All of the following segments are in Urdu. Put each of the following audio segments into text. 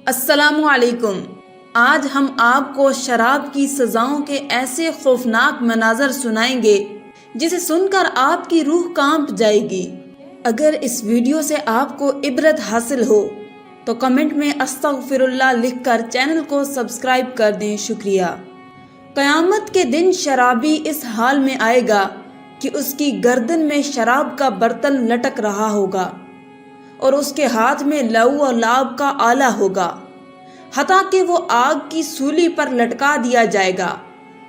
السلام علیکم۔ آج ہم آپ کو شراب کی سزاؤں کے ایسے خوفناک مناظر سنائیں گے جسے سن کر آپ کی روح کانپ جائے گی۔ اگر اس ویڈیو سے آپ کو عبرت حاصل ہو تو کمنٹ میں استغفر اللہ لکھ کر چینل کو سبسکرائب کر دیں، شکریہ۔ قیامت کے دن شرابی اس حال میں آئے گا کہ اس کی گردن میں شراب کا برتن لٹک رہا ہوگا اور اس کے ہاتھ میں لہو اور لعاب کا آلہ ہوگا، حتیٰ کہ وہ آگ کی سولی پر لٹکا دیا جائے گا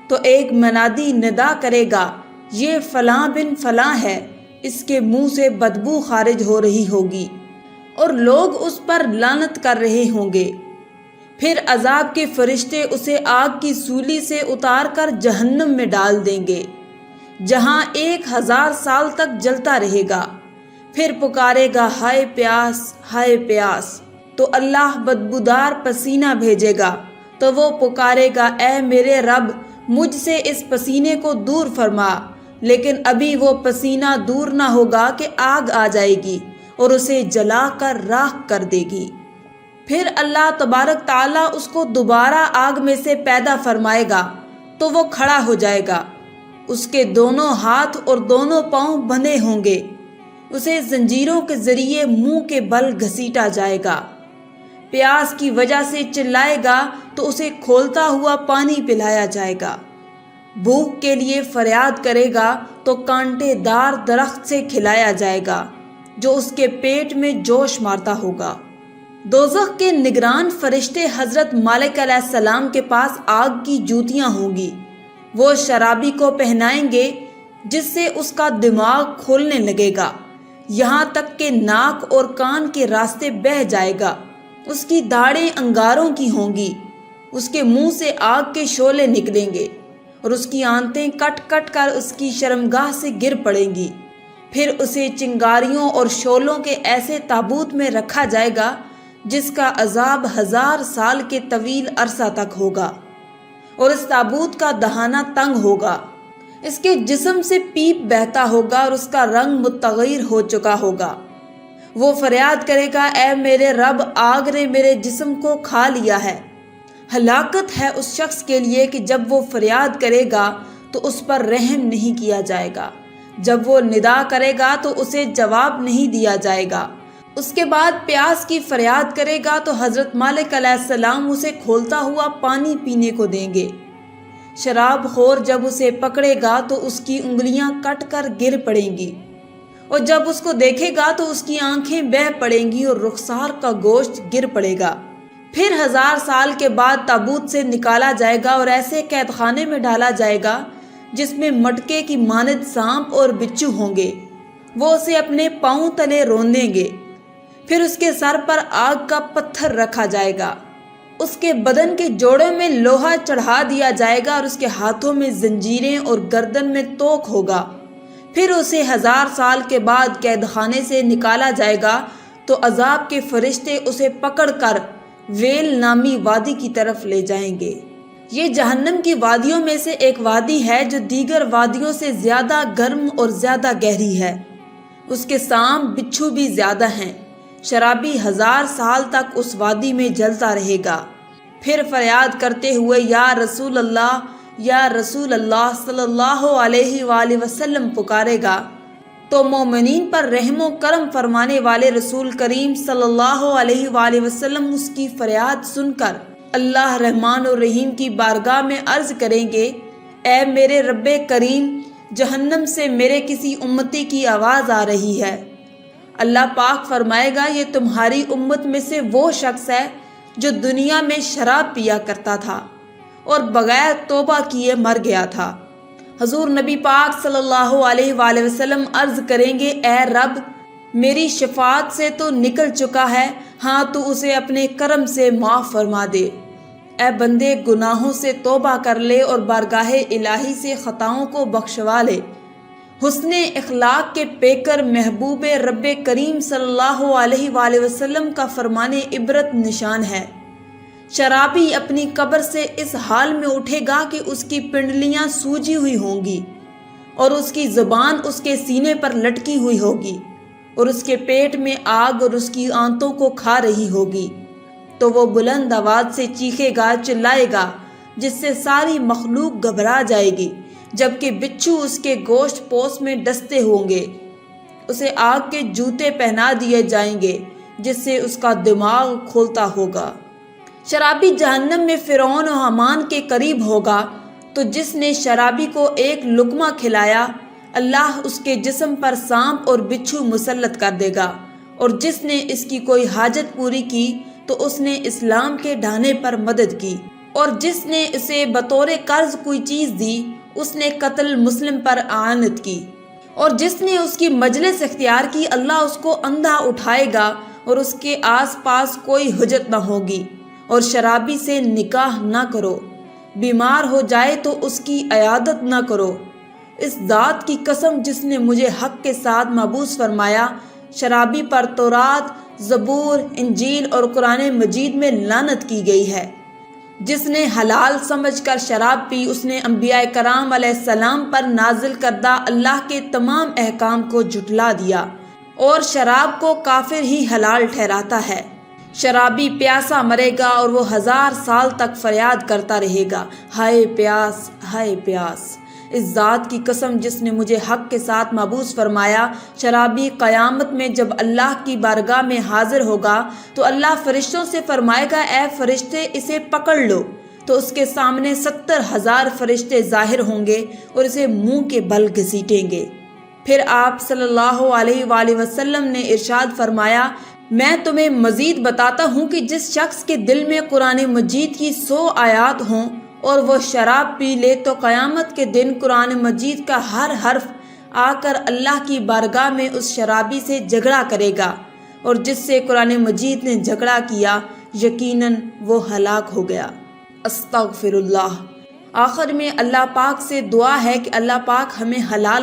تو ایک منادی ندا کرے گا، یہ فلاں بن فلاں ہے، اس کے منہ سے بدبو خارج ہو رہی ہوگی اور لوگ اس پر لعنت کر رہے ہوں گے۔ پھر عذاب کے فرشتے اسے آگ کی سولی سے اتار کر جہنم میں ڈال دیں گے، جہاں 1000 سال تک جلتا رہے گا۔ پھر پکارے گا، ہائے پیاس، ہائے پیاس، تو اللہ بدبودار پسینہ بھیجے گا تو وہ پکارے گا، اے میرے رب، مجھ سے اس پسینے کو دور فرما، لیکن ابھی وہ پسینہ دور نہ ہوگا کہ آگ آ جائے گی اور اسے جلا کر راکھ کر دے گی۔ پھر اللہ تبارک تعالیٰ اس کو دوبارہ آگ میں سے پیدا فرمائے گا تو وہ کھڑا ہو جائے گا، اس کے دونوں ہاتھ اور دونوں پاؤں بندھے ہوں گے، اسے زنجیروں کے ذریعے منہ کے بل گھسیٹا جائے گا، پیاس کی وجہ سے چلائے گا تو اسے کھولتا ہوا پانی پلایا جائے گا، بھوک کے لیے فریاد کرے گا تو کانٹے دار درخت سے کھلایا جائے گا جو اس کے پیٹ میں جوش مارتا ہوگا۔ دوزخ کے نگران فرشتے حضرت مالک علیہ السلام کے پاس آگ کی جوتیاں ہوں گی، وہ شرابی کو پہنائیں گے جس سے اس کا دماغ کھولنے لگے گا، یہاں تک کہ ناک اور کان کے راستے بہہ جائے گا، اس کی داڑھیں انگاروں کی ہوں گی، اس کے منہ سے آگ کے شعلے نکلیں گے اور اس کی آنتیں کٹ کٹ کر اس کی شرمگاہ سے گر پڑیں گی۔ پھر اسے چنگاریوں اور شعلوں کے ایسے تابوت میں رکھا جائے گا جس کا عذاب 1000 سال کے طویل عرصہ تک ہوگا، اور اس تابوت کا دہانہ تنگ ہوگا، اس کے جسم سے پیپ بہتا ہوگا اور اس کا رنگ متغیر ہو چکا ہوگا۔ وہ فریاد کرے گا، اے میرے رب، آگ نے میرے جسم کو کھا لیا ہے۔ ہلاکت ہے اس شخص کے لیے کہ جب وہ فریاد کرے گا تو اس پر رحم نہیں کیا جائے گا، جب وہ ندا کرے گا تو اسے جواب نہیں دیا جائے گا، اس کے بعد پیاس کی فریاد کرے گا تو حضرت مالک علیہ السلام اسے کھولتا ہوا پانی پینے کو دیں گے۔ شراب خور جب اسے پکڑے گا تو اس کی انگلیاں کٹ کر گر پڑیں گی، اور جب اس کو دیکھے گا تو اس کی آنکھیں بہہ پڑیں گی اور رخسار کا گوشت گر پڑے گا۔ پھر 1000 سال کے بعد تابوت سے نکالا جائے گا اور ایسے قید خانے میں ڈالا جائے گا جس میں مٹکے کی مانند سانپ اور بچھو ہوں گے، وہ اسے اپنے پاؤں تلے روندیں گے۔ پھر اس کے سر پر آگ کا پتھر رکھا جائے گا، اس کے بدن کے جوڑوں میں لوہا چڑھا دیا جائے گا اور اس کے ہاتھوں میں زنجیریں اور گردن میں توق ہوگا۔ پھر اسے 1000 سال کے بعد قید خانے سے نکالا جائے گا تو عذاب کے فرشتے اسے پکڑ کر ویل نامی وادی کی طرف لے جائیں گے۔ یہ جہنم کی وادیوں میں سے ایک وادی ہے جو دیگر وادیوں سے زیادہ گرم اور زیادہ گہری ہے، اس کے سانپ بچھو بھی زیادہ ہیں۔ شرابی 1000 سال تک اس وادی میں جلتا رہے گا، پھر فریاد کرتے ہوئے یا رسول اللہ، یا رسول اللہ صلی اللہ علیہ وآلہ وسلم پکارے گا تو مومنین پر رحم و کرم فرمانے والے رسول کریم صلی اللہ علیہ وآلہ وسلم اس کی فریاد سن کر اللہ رحمان و رحیم کی بارگاہ میں عرض کریں گے، اے میرے رب کریم، جہنم سے میرے کسی امتی کی آواز آ رہی ہے۔ اللہ پاک فرمائے گا، یہ تمہاری امت میں سے وہ شخص ہے جو دنیا میں شراب پیا کرتا تھا اور بغیر توبہ کیے مر گیا تھا۔ حضور نبی پاک صلی اللہ علیہ وآلہ وسلم عرض کریں گے، اے رب، میری شفاعت سے تو نکل چکا ہے، ہاں تو اسے اپنے کرم سے معاف فرما دے۔ اے بندے، گناہوں سے توبہ کر لے اور بارگاہ الہی سے خطاؤں کو بخشوا لے۔ حسن اخلاق کے پیکر محبوب رب کریم صلی اللہ علیہ وآلہ وسلم کا فرمان عبرت نشان ہے۔ شرابی اپنی قبر سے اس حال میں اٹھے گا کہ اس کی پنڈلیاں سوجی ہوئی ہوں گی اور اس کی زبان اس کے سینے پر لٹکی ہوئی ہوگی اور اس کے پیٹ میں آگ اور اس کی آنتوں کو کھا رہی ہوگی۔ تو وہ بلند آواز سے چیخے گا، چلائے گا، جس سے ساری مخلوق گھبرا جائے گی، جبکہ بچھو اس کے گوشت پوش میں ڈستے ہوں گے۔ اسے آگ کے جوتے پہنا دیے جائیں گے، جس سے اس کا دماغ کھولتا ہوگا۔ شرابی جہنم میں فرعون و حامان کے قریب ہوگا، تو جس نے شرابی کو ایک لقمہ کھلایا، اللہ اس کے جسم پر سانپ اور بچھو مسلط کر دے گا، اور جس نے اس کی کوئی حاجت پوری کی تو اس نے اسلام کے ڈھانے پر مدد کی، اور جس نے اسے بطور قرض کوئی چیز دی اس نے قتل مسلم پر اعانت کی، اور جس نے اس کی مجلس اختیار کی اللہ اس کو اندھا اٹھائے گا اور اس کے آس پاس کوئی حجت نہ ہوگی۔ اور شرابی سے نکاح نہ کرو، بیمار ہو جائے تو اس کی عیادت نہ کرو۔ اس ذات کی قسم جس نے مجھے حق کے ساتھ مبعوث فرمایا، شرابی پر تورات، زبور، انجیل اور قرآن مجید میں لعنت کی گئی ہے۔ جس نے حلال سمجھ کر شراب پی اس نے انبیاء کرام علیہ السلام پر نازل کردہ اللہ کے تمام احکام کو جھٹلا دیا، اور شراب کو کافر ہی حلال ٹھہراتا ہے۔ شرابی پیاسا مرے گا اور وہ 1000 سال تک فریاد کرتا رہے گا، ہائے پیاس، ہائے پیاس۔ اس ذات کی قسم جس نے مجھے حق کے ساتھ مبعوث فرمایا، شرابی قیامت میں جب اللہ کی بارگاہ میں حاضر ہوگا تو اللہ فرشتوں سے فرمائے گا، اے فرشتے اسے پکڑ لو، تو اس کے سامنے 70,000 فرشتے ظاہر ہوں گے اور اسے منہ کے بل گھسیٹیں گے۔ پھر آپ صلی اللہ علیہ وآلہ وسلم نے ارشاد فرمایا، میں تمہیں مزید بتاتا ہوں کہ جس شخص کے دل میں قرآن مجید کی 100 آیات ہوں اور وہ شراب پی لے تو قیامت کے دن قرآن مجید کا ہر حرف آ کر اللہ کی بارگاہ میں اس شرابی سے جھگڑا کرے گا، اور جس سے قرآن مجید نے جھگڑا کیا یقیناً وہ ہلاک ہو گیا۔ استغفر اللہ۔ آخر میں اللہ پاک سے دعا ہے کہ اللہ پاک ہمیں حلال